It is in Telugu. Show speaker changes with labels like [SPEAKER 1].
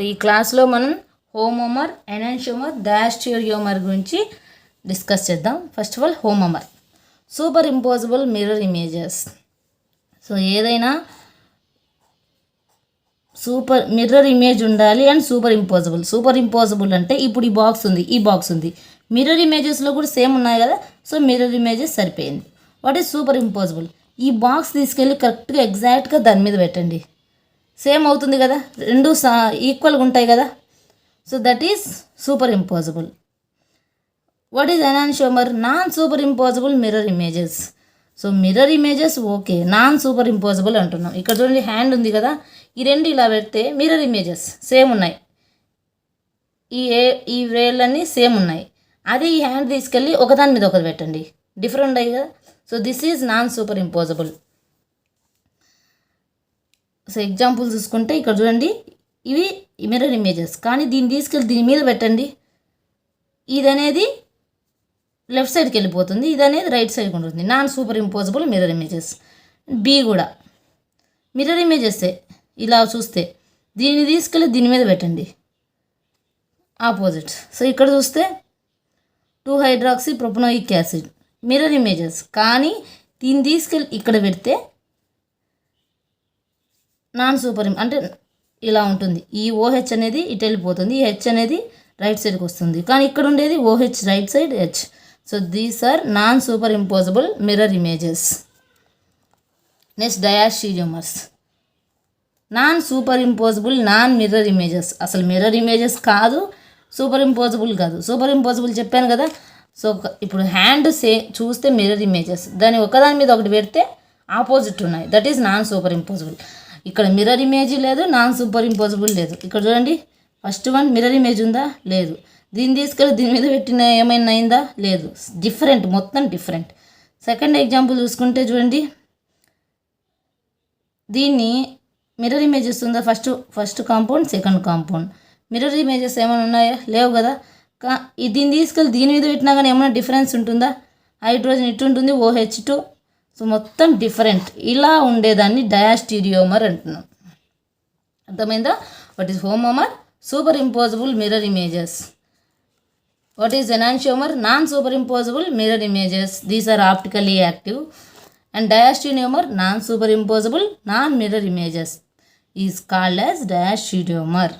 [SPEAKER 1] ఈ క్లాస్లో మనం హోమోమర్, ఎనాన్షియోమర్, డయాస్టీరియోమర్ గురించి డిస్కస్ చేద్దాం. First of all homomer, superimposable mirror images. So ఏదైనా సూపర్ మిర్రర్ ఇమేజ్ ఉండాలి అండ్ సూపర్ ఇంపోజిబుల్ అంటే ఇప్పుడు ఈ బాక్స్ ఉంది మిర్రర్ ఇమేజెస్లో కూడా సేమ్ ఉన్నాయి కదా. సో మిర్రర్ ఇమేజెస్ సరిపోయింది. What is super impossible? ఈ బాక్స్ తీసుకెళ్ళి కరెక్ట్గా ఎగ్జాక్ట్గా దాని మీద పెట్టండి, సేమ్ అవుతుంది కదా, రెండు ఈక్వల్గా ఉంటాయి కదా. So that is superimposable. What is enantiomer? Non superimposable mirror images. So mirror images okay, non superimposable అంటున్నాం. ఇక్కడ చూడండి హ్యాండ్ ఉంది కదా, ఈ రెండు ఇలా పెడితే మిర్రర్ ఇమేజెస్ సేమ్ ఉన్నాయి, ఈ వేళ్ళన్నీ సేమ్ ఉన్నాయి. అదే ఈ హ్యాండ్ తీసుకెళ్ళి ఒకదాని మీద ఒకటి పెట్టండి, డిఫరెంట్ అయ్యి కదా. So this is non super impossible. So example చూసుకుంటే ఇక్కడ చూడండి, ఇవి మిర్రర్ ఇమేజెస్, కానీ దీన్ని తీసుకెళ్ళి దీని మీద పెట్టండి, ఇది అనేది లెఫ్ట్ సైడ్కి వెళ్ళిపోతుంది, ఇది అనేది రైట్ సైడ్కి ఉంటుంది. Non superimposable mirror images. B కూడా మిర్రర్ ఇమేజెసే, ఇలా చూస్తే దీన్ని తీసుకెళ్ళి దీని మీద పెట్టండి, ఆపోజిట్. సో ఇక్కడ చూస్తే 2-హైడ్రాక్సీప్రొపనోయిక్ యాసిడ్ మిర్రర్ ఇమేజెస్, కానీ దీన్ని తీసుకెళ్ళి ఇక్కడ పెడితే నాన్ సూపర్ అంటే ఇలా ఉంటుంది. ఈ OH అనేది ఇటు వెళ్ళిపోతుంది, ఈ H అనేది రైట్ సైడ్కి వస్తుంది, కానీ ఇక్కడ ఉండేది OH right side, H. So these are non superimposable mirror images. Next diastereomers, non superimposable non mirror images. అసలు మిర్రర్ ఇమేజెస్ కాదు, సూపర్ ఇంపోజిబుల్ కాదు. సూపర్ ఇంపోజిబుల్ చెప్పాను కదా. సో ఇప్పుడు హ్యాండ్ చూస్తే మిర్రర్ ఇమేజెస్, దాన్ని ఒకదాని మీద ఒకటి పెడితే ఆపోజిట్ ఉన్నాయి, that is non super impossible. ఇక్కడ మిర్రర్ ఇమేజ్ లేదు, నాన్ సూపర్ ఇంపోజిబుల్ లేదు. ఇక్కడ చూడండి, ఫస్ట్ వన్ మిర్రర్ ఇమేజ్ ఉందా? లేదు. దీన్ని తీసుకెళ్ళి దీని మీద పెట్టిన ఏమైనా అయిందా? లేదు. డిఫరెంట్, మొత్తం డిఫరెంట్. సెకండ్ ఎగ్జాంపుల్ చూసుకుంటే చూడండి, దీన్ని మిర్రర్ ఇమేజెస్ ఉందా? First compound, second compound. Mirror images ఏమైనా ఉన్నాయా? లేవు కదా. దీన్ని తీసుకెళ్ళి దీని మీద పెట్టినా కానీ ఏమైనా డిఫరెన్స్ ఉంటుందా? హైడ్రోజన్ ఇటు ఉంటుంది, OH2. సో మొత్తం డిఫరెంట్. ఇలా ఉండేదాన్ని డయాస్టీరియోమర్ అంటున్నాం. అర్థమైందా? What is homomer? Superimposable mirror images. What is enantiomer? Non superimposable mirror images. These are optically active. And diastereomer, non superimposable non mirror images, is called as డయాస్టీరియోమర్.